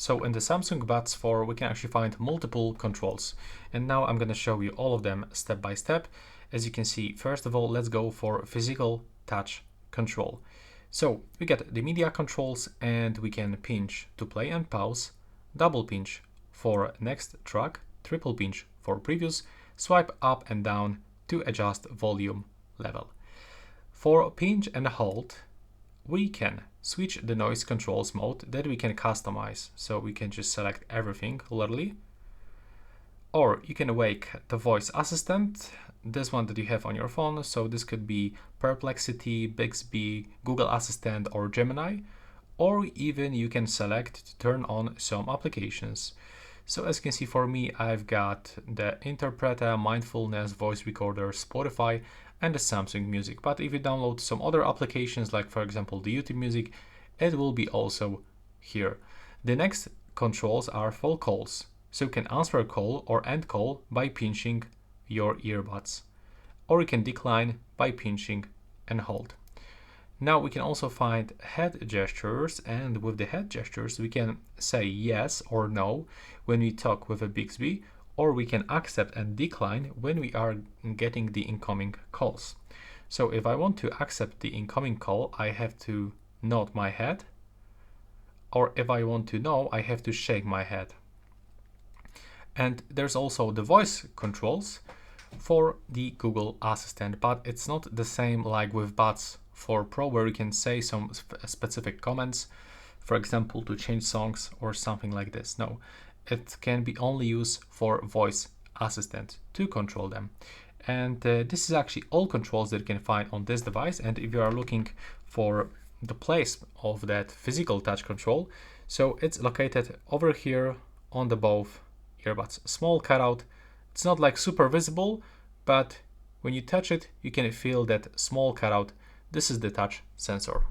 So in the Samsung Buds 4, we can actually find multiple controls. And now I'm going to show you all of them step by step. As you can see, first of all, let's go for physical touch control. So we get the media controls, and we can pinch to play and pause, double pinch for next track, triple pinch for previous, swipe up and down to adjust volume level. For pinch and hold, we can switch the noise controls mode that we can customize. So we can just select everything literally. Or you can wake the voice assistant, this one that you have on your phone. So this could be Perplexity, Bixby, Google Assistant, or Gemini. Or even you can select to turn on some applications. So as you can see, for me, I've got the Interpreter, Mindfulness, Voice Recorder, Spotify, and the Samsung Music. But if you download some other applications, like for example the YouTube Music, it will be also here. The next controls are for calls. So you can answer a call or end call by pinching your earbuds, or you can decline by pinching and hold. Now we can also find head gestures, and with the head gestures we can say yes or no when we talk with a Bixby, or we can accept and decline when we are getting the incoming calls. So if I want to accept the incoming call, I have to nod my head, or if I want to no, I have to shake my head. And there's also the voice controls for the Google Assistant, but it's not the same like with Buds 4 Pro, where you can say some specific comments, for example, to change songs or something like this. No, it can be only used for voice assistant to control them. And this is actually all controls that you can find on this device. And if you are looking for the place of that physical touch control, so it's located over here on the both earbuds. Small cutout. It's not like super visible, but when you touch it, you can feel that small cutout. This is the touch sensor.